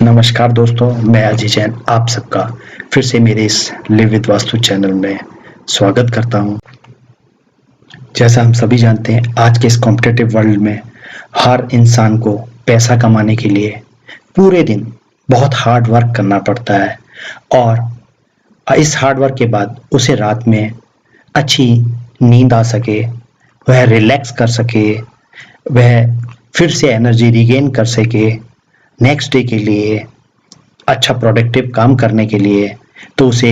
नमस्कार दोस्तों, मैं अजय जैन आप सबका फिर से मेरे इस लिव विद वास्तु चैनल में स्वागत करता हूं। जैसा हम सभी जानते हैं, आज के इस कॉम्पिटिटिव वर्ल्ड में हर इंसान को पैसा कमाने के लिए पूरे दिन बहुत हार्ड वर्क करना पड़ता है और इस हार्ड वर्क के बाद उसे रात में अच्छी नींद आ सके, वह रिलैक्स कर सके, वह फिर से एनर्जी रिगेन कर सके नेक्स्ट डे के लिए, अच्छा प्रोडक्टिव काम करने के लिए। तो उसे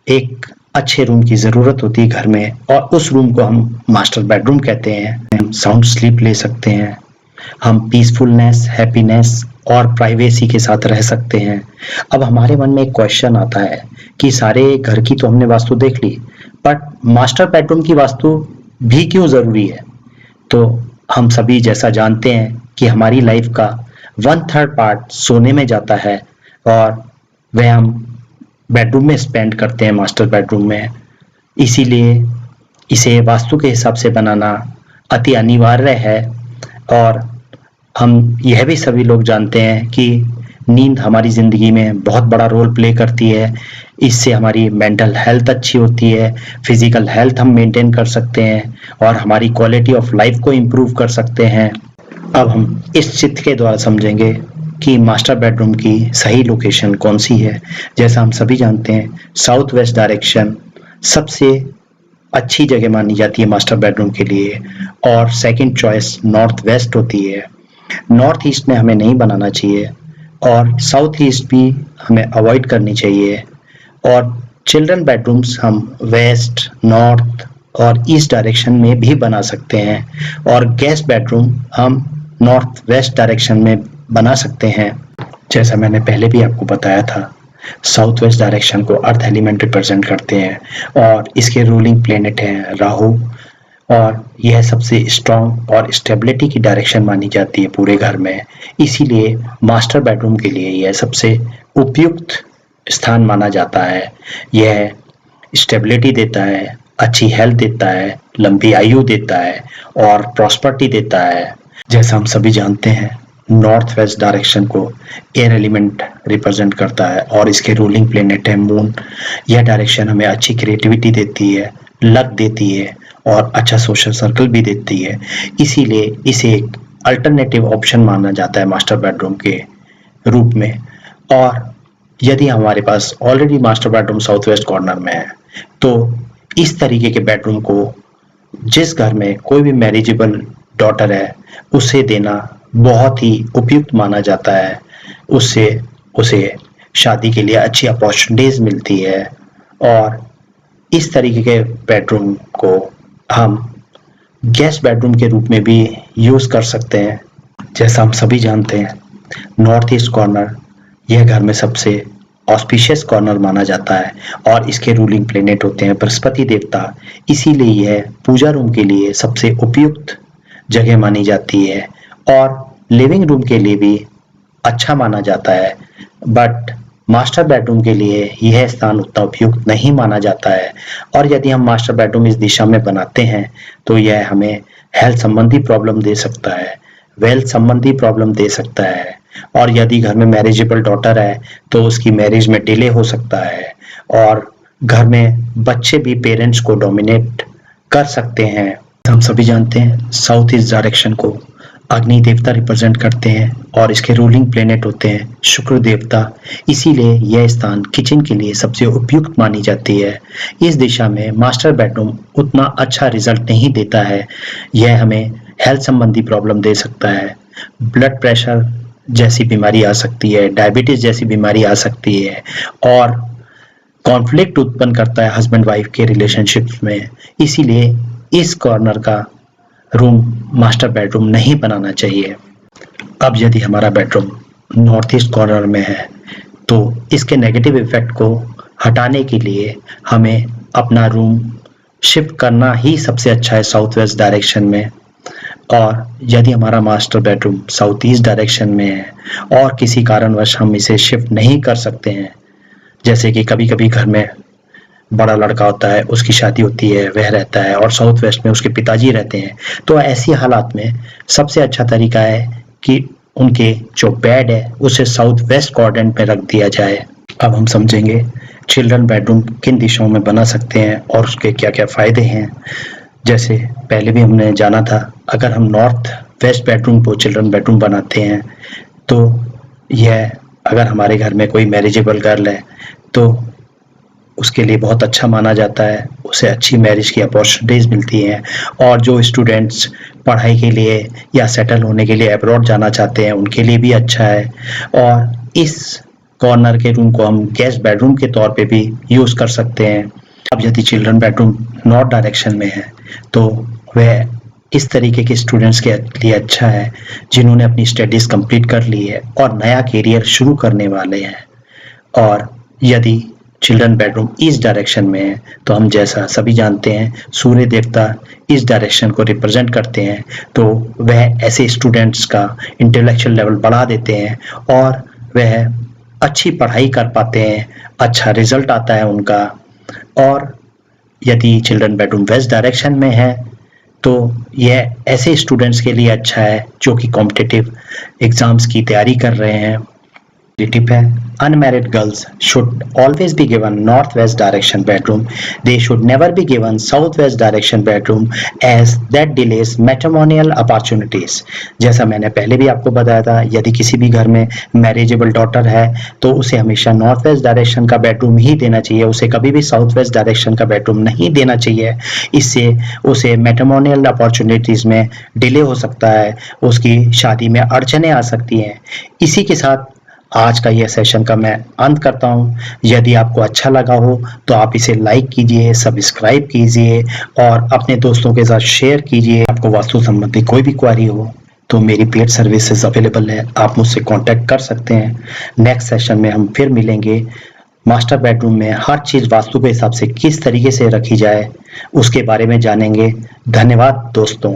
एक अच्छे रूम की ज़रूरत होती है घर में, और उस रूम को हम मास्टर बेडरूम कहते हैं। हम साउंड स्लीप ले सकते हैं, हम पीसफुलनेस, हैप्पीनेस और प्राइवेसी के साथ रह सकते हैं। अब हमारे मन में एक क्वेश्चन आता है कि सारे घर की तो हमने वास्तु देख ली, बट मास्टर बेडरूम की वास्तु भी क्यों ज़रूरी है? तो हम सभी जैसा जानते हैं कि हमारी लाइफ का 1/3 पार्ट सोने में जाता है और वह हम बेडरूम में स्पेंड करते हैं, मास्टर बेडरूम में। इसीलिए इसे वास्तु के हिसाब से बनाना अति अनिवार्य है। और हम यह भी सभी लोग जानते हैं कि नींद हमारी ज़िंदगी में बहुत बड़ा रोल प्ले करती है। इससे हमारी मेंटल हेल्थ अच्छी होती है, फिजिकल हेल्थ हम मेंटेन कर सकते हैं और हमारी क्वालिटी ऑफ लाइफ को इम्प्रूव कर सकते हैं। अब हम इस चित्र के द्वारा समझेंगे कि मास्टर बेडरूम की सही लोकेशन कौन सी है। जैसा हम सभी जानते हैं, साउथ वेस्ट डायरेक्शन सबसे अच्छी जगह मानी जाती है मास्टर बेडरूम के लिए, और सेकंड चॉइस नॉर्थ वेस्ट होती है। नॉर्थ ईस्ट में हमें नहीं बनाना चाहिए और साउथ ईस्ट भी हमें अवॉइड करनी चाहिए। और चिल्ड्रन बेडरूम्स हम वेस्ट, नॉर्थ और ईस्ट डायरेक्शन में भी बना सकते हैं, और गेस्ट बेडरूम हम नॉर्थ वेस्ट डायरेक्शन में बना सकते हैं। जैसा मैंने पहले भी आपको बताया था, साउथ वेस्ट डायरेक्शन को अर्थ एलिमेंट रिप्रेजेंट करते हैं और इसके रूलिंग प्लेनेट हैं राहु, और यह सबसे स्ट्रॉन्ग और स्टेबिलिटी की डायरेक्शन मानी जाती है पूरे घर में। इसीलिए मास्टर बेडरूम के लिए यह सबसे उपयुक्त स्थान माना जाता है। यह स्टेबिलिटी देता है, अच्छी हेल्थ देता है, लंबी आयु देता है और प्रॉस्पर्टी देता है। जैसा हम सभी जानते हैं, नॉर्थ वेस्ट डायरेक्शन को एयर एलिमेंट रिप्रेजेंट करता है और इसके रूलिंग प्लेनेट है मून। यह डायरेक्शन हमें अच्छी क्रिएटिविटी देती है, लक देती है और अच्छा सोशल सर्कल भी देती है। इसीलिए इसे एक अल्टरनेटिव ऑप्शन माना जाता है मास्टर बेडरूम के रूप में। और यदि हमारे पास already master bedroom south west corner में है, तो इस तरीके के बेडरूम को जिस घर में कोई भी मैरिजेबल डॉटर है उसे देना बहुत ही उपयुक्त माना जाता है। उससे उसे शादी के लिए अच्छी अपॉर्चुनिटीज मिलती है, और इस तरीके के बेडरूम को हम गेस्ट बेडरूम के रूप में भी यूज़ कर सकते हैं। जैसा हम सभी जानते हैं, नॉर्थ ईस्ट कॉर्नर यह घर में सबसे ऑस्पिशियस कॉर्नर माना जाता है और इसके रूलिंग प्लेनेट होते हैं बृहस्पति देवता। इसीलिए यह पूजा रूम के लिए सबसे उपयुक्त जगह मानी जाती है और लिविंग रूम के लिए भी अच्छा माना जाता है। बट मास्टर बेडरूम के लिए यह स्थान उतना उपयुक्त नहीं माना जाता है, और यदि हम मास्टर बेडरूम इस दिशा में बनाते हैं तो यह हमें हेल्थ संबंधी प्रॉब्लम दे सकता है, वेल्थ संबंधी प्रॉब्लम दे सकता है, और यदि घर में मैरिजेबल डॉटर है तो उसकी मैरिज में डिले हो सकता है, और घर में बच्चे भी पेरेंट्स को डोमिनेट कर सकते हैं। हम सभी जानते हैं, साउथ ईस्ट डायरेक्शन को अग्नि देवता रिप्रेजेंट करते हैं और इसके रूलिंग प्लेनेट होते हैं शुक्र देवता। इसीलिए यह स्थान किचन के लिए सबसे उपयुक्त मानी जाती है। इस दिशा में मास्टर बेडरूम उतना अच्छा रिजल्ट नहीं देता है। यह हमें हेल्थ संबंधी प्रॉब्लम दे सकता है, ब्लड प्रेशर जैसी बीमारी आ सकती है, डायबिटीज जैसी बीमारी आ सकती है, और कॉन्फ्लिक्ट उत्पन्न करता है हस्बैंड वाइफ के रिलेशनशिप्स में। इसीलिए इस कॉर्नर का रूम मास्टर बेडरूम नहीं बनाना चाहिए। अब यदि हमारा बेडरूम नॉर्थ ईस्ट कॉर्नर में है तो इसके नेगेटिव इफेक्ट को हटाने के लिए हमें अपना रूम शिफ्ट करना ही सबसे अच्छा है साउथ वेस्ट डायरेक्शन में। और यदि हमारा master bedroom south east direction में है और किसी कारणवश हम इसे शिफ्ट नहीं कर सकते हैं, जैसे कि कभी कभी घर में बड़ा लड़का होता है, उसकी शादी होती है, वह रहता है और साउथ वेस्ट में उसके पिताजी रहते हैं, तो ऐसी हालात में सबसे अच्छा तरीका है कि उनके जो बेड है उसे साउथ वेस्ट क्वाड्रेंट में रख दिया जाए। अब हम समझेंगे चिल्ड्रन बेडरूम किन दिशाओं में बना सकते हैं और उसके क्या क्या फायदे हैं। जैसे पहले भी हमने जाना था, अगर हम नॉर्थ वेस्ट बेडरूम को चिल्ड्रन बेडरूम बनाते हैं तो यह, अगर हमारे घर में कोई मैरिजेबल गर्ल है तो उसके लिए बहुत अच्छा माना जाता है, उसे अच्छी मैरिज की अपॉर्चुनिटीज़ मिलती हैं। और जो स्टूडेंट्स पढ़ाई के लिए या सेटल होने के लिए अब्रॉड जाना चाहते हैं उनके लिए भी अच्छा है। और इस कॉर्नर के रूम को हम गेस्ट बेडरूम के तौर पे भी यूज़ कर सकते हैं। अब यदि चिल्ड्रन बेडरूम नॉर्थ डायरेक्शन में है तो वह इस तरीके के स्टूडेंट्स के लिए अच्छा है जिन्होंने अपनी स्टडीज़ कंप्लीट कर ली है और नया करियर शुरू करने वाले हैं। और यदि चिल्ड्रन बेडरूम ईस्ट डायरेक्शन में है तो हम जैसा सभी जानते हैं सूर्य देवता इस डायरेक्शन को रिप्रेजेंट करते हैं, तो वह ऐसे स्टूडेंट्स का इंटेलेक्चुअल लेवल बढ़ा देते हैं और वह अच्छी पढ़ाई कर पाते हैं, अच्छा रिजल्ट आता है उनका। और यदि चिल्ड्रन बेडरूम वेस्ट डायरेक्शन में है तो यह ऐसे स्टूडेंट्स के लिए अच्छा है जो कि कॉम्पिटिटिव एग्जाम्स की तैयारी कर रहे हैं। टिप है, unmarried girls should always be given northwest direction bedroom. They should never be given southwest direction bedroom as that delays matrimonial opportunities. जैसा मैंने पहले भी आपको बताया था, यदि किसी भी घर में मैरिजेबल डॉटर है तो उसे हमेशा नॉर्थ वेस्ट डायरेक्शन का बेडरूम ही देना चाहिए, उसे कभी भी साउथ वेस्ट डायरेक्शन का बेडरूम नहीं देना चाहिए। इससे उसे मैट्रिमोनियल अपॉर्चुनिटीज़ में डिले हो सकता है, उसकी शादी में अड़चनें आ सकती हैं। इसी के साथ आज का यह सेशन का मैं अंत करता हूं। यदि आपको अच्छा लगा हो तो आप इसे लाइक कीजिए, सब्सक्राइब कीजिए और अपने दोस्तों के साथ शेयर कीजिए। आपको वास्तु संबंधी कोई भी क्वेरी हो तो मेरी पेड सर्विसेज अवेलेबल है, आप मुझसे कांटेक्ट कर सकते हैं। नेक्स्ट सेशन में हम फिर मिलेंगे। मास्टर बेडरूम में हर चीज़ वास्तु के हिसाब से किस तरीके से रखी जाए उसके बारे में जानेंगे। धन्यवाद दोस्तों।